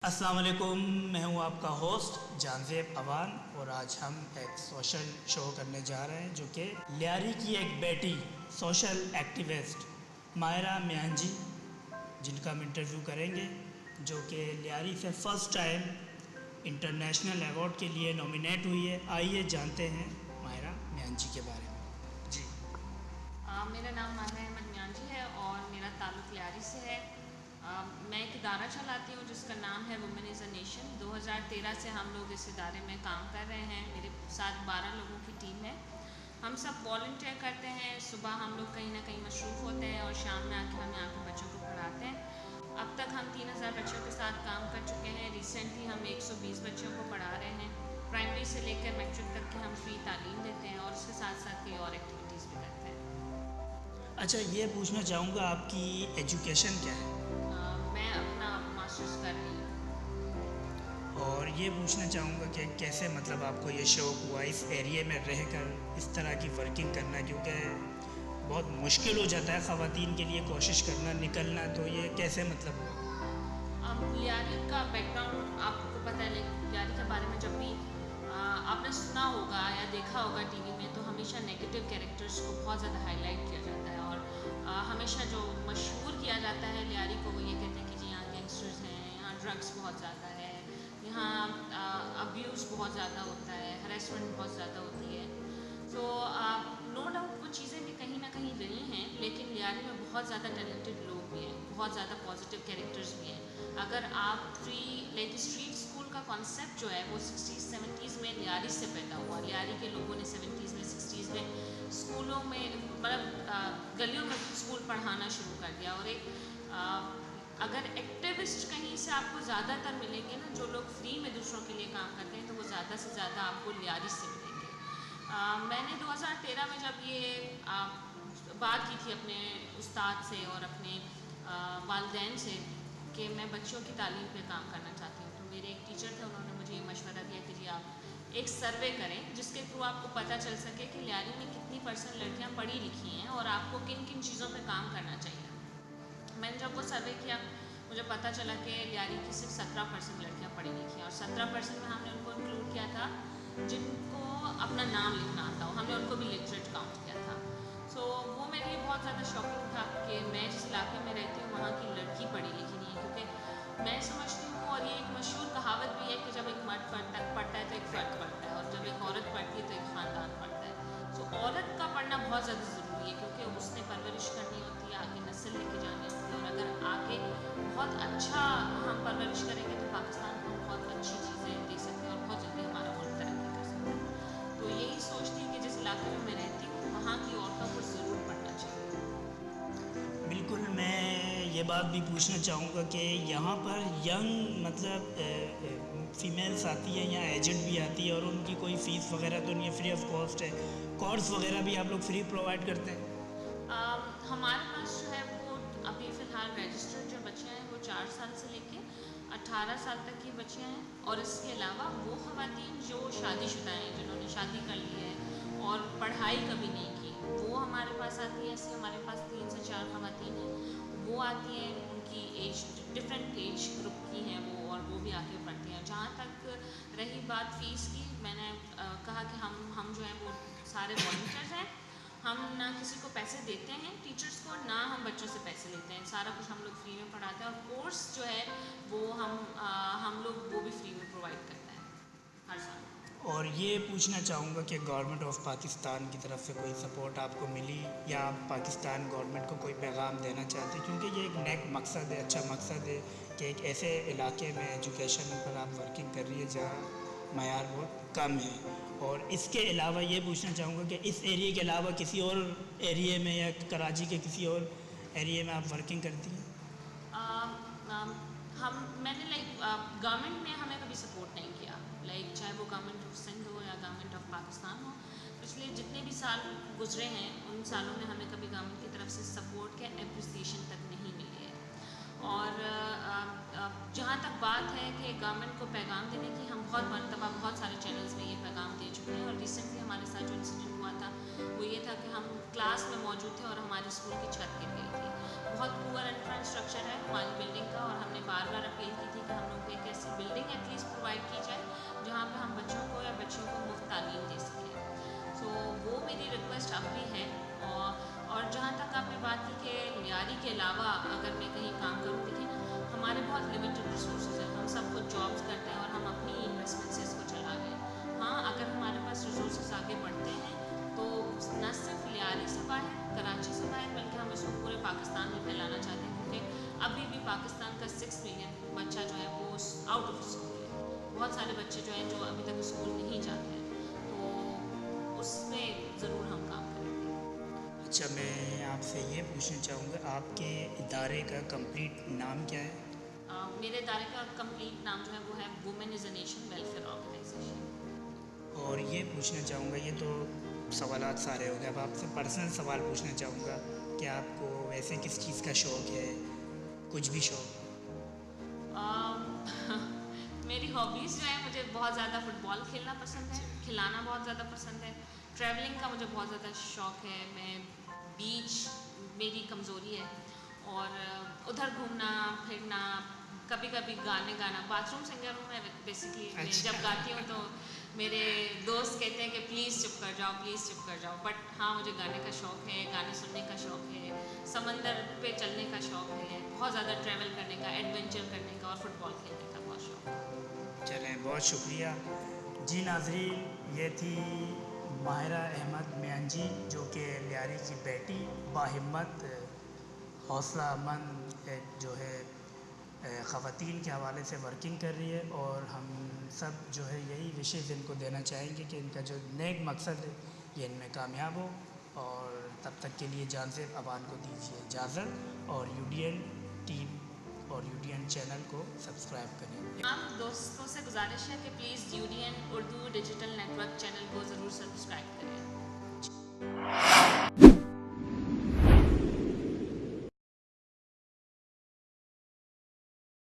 अस्सलाम वालेकुम, मैं हूं आपका होस्ट जानजेब अवान और आज हम एक सोशल शो करने जा रहे हैं जो कि लियारी की एक बेटी सोशल एक्टिविस्ट मायरा मियां जी, जिनका हम इंटरव्यू करेंगे, जो कि लियारी से फ़र्स्ट टाइम इंटरनेशनल अवार्ड के लिए नॉमिनेट हुई है। आइए जानते हैं मायरा मियां जी के बारे में। जी, मेरा नाम माहिरा अहमद मियां जी है और मेरा ताल्लुक़ लियारी से है। मैं एक इदारा चलाती हूँ जिसका नाम है वुमेन इज़ अ नेशन। 2013 से हम लोग इस इदारे में काम कर रहे हैं। मेरे साथ 12 लोगों की टीम है। हम सब वॉलंटियर करते हैं। सुबह हम लोग कहीं ना कहीं मशरूफ़ होते हैं और शाम में आके हम यहाँ पे बच्चों को पढ़ाते हैं। अब तक हम 3000 बच्चों के साथ काम कर चुके हैं। रिसेंटली हम 120 बच्चों को पढ़ा रहे हैं। प्राइमरी से लेकर मैट्रिक तक की हम फ्री तालीम देते हैं और उसके साथ साथ कई और एक्टिविटीज़ भी करते हैं। अच्छा, ये पूछना चाहूँगा आपकी एजुकेशन क्या है? मैं अपना मास्टर्स कर रही हूँ। और ये पूछना चाहूँगा कि कैसे मतलब आपको ये शौक़ हुआ इस एरिया में रहकर इस तरह की वर्किंग करना, क्योंकि बहुत मुश्किल हो जाता है ख़वातीन के लिए कोशिश करना निकलना, तो ये कैसे मतलब हुआ? लियारी का बैकग्राउंड आपको पता है, लेकिन लियारी के बारे में जब भी आपने सुना होगा या देखा होगा टीवी में, तो हमेशा नेगेटिव कैरेक्टर्स को बहुत ज़्यादा हाईलाइट किया जाता है और हमेशा जो मशहूर किया जाता है लियारी को, वो ये कहते हैं कि जी यहाँ गैंगस्टर्स हैं, यहाँ ड्रग्स बहुत ज़्यादा है, यहाँ अब्यूज़ बहुत ज़्यादा होता है, हरेसमेंट बहुत ज़्यादा होती है। तो नो डाउट वो चीज़ें भी कहीं ना कहीं रही हैं, लेकिन लियारी में बहुत ज़्यादा टैलेंटेड लोग भी हैं, बहुत ज़्यादा पॉजिटिव कैरेक्टर्स भी हैं। अगर आप स्ट्रीट स्कूल का कॉन्सेप्ट जो है वो 60s 70s में लियारी से पैदा हुआ। लियारी के लोगों ने 70s में 60s में स्कूलों में मतलब गलियों में स्कूल पढ़ाना शुरू कर दिया। और अगर एक्टिविस्ट कहीं से आपको ज़्यादातर मिलेंगे ना, जो लोग फ्री में दूसरों के लिए काम करते हैं, तो वो ज़्यादा से ज़्यादा आपको लियारी से मिलेंगे। मैंने 2013 में जब ये बात की थी अपने उस्ताद से और अपने वालिदैन से कि मैं बच्चों की तालीम पे काम करना चाहती हूँ, तो मेरे एक टीचर थे, उन्होंने मुझे ये मशवरा दिया कि जी आप एक सर्वे करें जिसके थ्रू आपको पता चल सके कि लियारी में कितनी % लड़कियाँ पढ़ी लिखी हैं और आपको किन किन चीज़ों पे काम करना चाहिए। मैंने जब वो सर्वे किया, मुझे पता चला कि लियारी की सिर्फ 17% लड़कियाँ पढ़ी लिखी हैं और 17% में हमने उनको इंक्लूड किया था जिनको अपना नाम लिखना आता हो, हमने उनको भी लिटरेट काउंट किया था। सो वो मेरे लिए बहुत ज़्यादा शॉकिंग था कि मैं जिस इलाके में रहती हूँ वहाँ की लड़की पढ़ी लिखी नहीं है, क्योंकि मैं समझती हूँ, और ये एक मशहूर कहावत भी है कि जब एक मर्द पढ़ता है तो एक फ़र्द पढ़ता है और जब एक औरत पढ़ती है तो एक ख़ानदान पढ़ता है। सो औरत का पढ़ना बहुत ज़्यादा ज़रूरी है, क्योंकि उसने परवरिश करनी होती है, आगे नस्ल लेके जानी होती है, और अगर आगे बहुत अच्छा हम परवरिश करेंगे तो पाकिस्तान को बहुत अच्छी चीज़ें दे सकते हैं और बहुत जल्दी हमारा मुल्क तरक्की कर सकता है। तो यही सोचती हूँ कि जिस इलाके में मैं रहती हूँ वहाँ की औरतों को ज़रूर पढ़ना चाहिए। बिल्कुल, मैं ये बात भी पूछना चाहूँगा कि यहाँ पर यंग मतलब फ़ीमेल्स आती हैं या एजेड भी आती है और उनकी कोई फ़ीस वगैरह तो नहीं है, फ्री ऑफ कॉस्ट है, कोर्स वगैरह भी आप लोग फ्री प्रोवाइड करते हैं? हमारे पास जो है वो अभी फ़िलहाल रजिस्टर्ड जो बच्चियाँ हैं वो 4 साल से लेके 18 साल तक की बच्चियाँ हैं, और इसके अलावा वो ख़वातीन जो शादीशुदा हैं, जिन्होंने शादी कर ली है और पढ़ाई कभी नहीं की, वो हमारे पास आती हैं। ऐसे हमारे पास 3 से 4 ख़वातीन हैं, वो आती हैं, उनकी एज डिफरेंट एज ग्रुप की हैं वो, और वो भी आके पढ़ती हैं। जहाँ तक रही बात फ़ीस की, मैंने कहा कि हम जो है वो सारे वॉलंटियर्स हैं। हम ना किसी को पैसे देते हैं टीचर्स को, ना हम बच्चों से पैसे लेते हैं, सारा कुछ हम लोग फ्री में पढ़ाते हैं, और कोर्स जो है वो हम लोग वो भी फ्री में प्रोवाइड करते हैं हर साल। और ये पूछना चाहूँगा कि गवर्नमेंट ऑफ पाकिस्तान की तरफ से कोई सपोर्ट आपको मिली, या आप पाकिस्तान गवर्नमेंट को कोई पैगाम देना चाहते हैं, क्योंकि ये एक नेक मकसद है, अच्छा मकसद है कि एक ऐसे इलाके में एजुकेशन पर आप वर्किंग कर रही है जहाँ मयार बहुत कम है। और इसके अलावा ये पूछना चाहूँगा कि इस एरिया के अलावा किसी और एरिया में या कराची के किसी और एरिया में आप वर्किंग करती हैं? मैंने गवर्नमेंट ने हमें कभी सपोर्ट नहीं किया, चाहे वो गवर्नमेंट ऑफ सिंध हो या गवर्नमेंट ऑफ पाकिस्तान हो। पिछले जितने भी साल गुजरे हैं उन सालों में हमें कभी गवर्नमेंट की तरफ से सपोर्ट या एप्रिसिएशन तक नहीं मिली है। और जहाँ तक बात है कि गवर्नमेंट को पैगाम देने की, हम बहुत मरतबा बहुत सारे चैनल्स में ये पैगाम दे चुके हैं, और रिसेंटली हमारे साथ जो इंसिडेंट हुआ था वो ये था कि हम क्लास में मौजूद थे और हमारे स्कूल की छत गिर गई थी। बहुत पुअर इंफ्रास्ट्रक्चर है हमारी बिल्डिंग का, और हमने बार बार अपील की थी कि हम लोग एक ऐसी अलावा अगर मैं कहीं काम करूँ, देखिए हमारे बहुत लिमिटेड रिसोर्सेज हैं, हम सब कुछ जॉब्स करते हैं और हम अपनी इन्वेस्टमेंट से इसको चला रहे हैं। हाँ, अगर हमारे पास रिसोर्सेज आगे बढ़ते हैं तो न सिर्फ लियारी से बाहर, कराची से बाहर, बल्कि हम इसको पूरे पाकिस्तान में फैलाना चाहते हैं, क्योंकि अभी भी पाकिस्तान का 6 मिलियन बच्चा जो है वो आउट ऑफ स्कूल है। बहुत सारे बच्चे जो हैं जो अभी तक स्कूल नहीं जाते हैं, तो उसमें ज़रूर हम काम करेंगे। अच्छा, मैं आपसे ये पूछना चाहूँगा, आपके इदारे का कंप्लीट नाम क्या है? मेरे इदारे का कंप्लीट नाम जो है वो है women is a nation welfare organisation. और ये पूछना चाहूँगा, ये तो सवालात सारे हो गए, अब आपसे पर्सनल सवाल पूछना चाहूँगा कि आपको वैसे किस चीज़ का शौक़ है, कुछ भी शौक़? मेरी हॉबीज़ जो है, मुझे बहुत ज़्यादा फुटबॉल खेलना पसंद है, खिलाना बहुत ज़्यादा पसंद है, ट्रैवलिंग का मुझे बहुत ज़्यादा शौक़ है, मैं बीच मेरी कमज़ोरी है, और उधर घूमना फिरना, कभी कभी गाने गाना। बाथरूम सिंगर हूँ मैं बेसिकली। मैं अच्छा। जब गाती हूँ तो मेरे दोस्त कहते हैं कि प्लीज़ चुप कर जाओ, प्लीज़ चुप कर जाओ, बट हाँ, मुझे गाने का शौक़ है, गाने सुनने का शौक़ है, समंदर पे चलने का शौक़ है, बहुत ज़्यादा ट्रैवल करने का, एडवेंचर करने का और फुटबॉल खेलने का बहुत शौक़ है। चलें, बहुत शुक्रिया जी। नाज़रीन, ये थी माहिरा अहमद मियां जी, जो कि लियारी की बेटी, बाहिम्मत, हौसलामंद एक जो है ख़वातीन के हवाले से वर्किंग कर रही है, और हम सब जो है यही विशेष इनको देना चाहेंगे कि इनका जो नेक मकसद है ये इनमें कामयाब हो। और तब तक के लिए जान से अबान को दीजिए इजाज़त, और UDN टीम और UDN चैनल को सब्सक्राइब करें। हम दोस्तों से गुजारिश है कि प्लीज़ UDN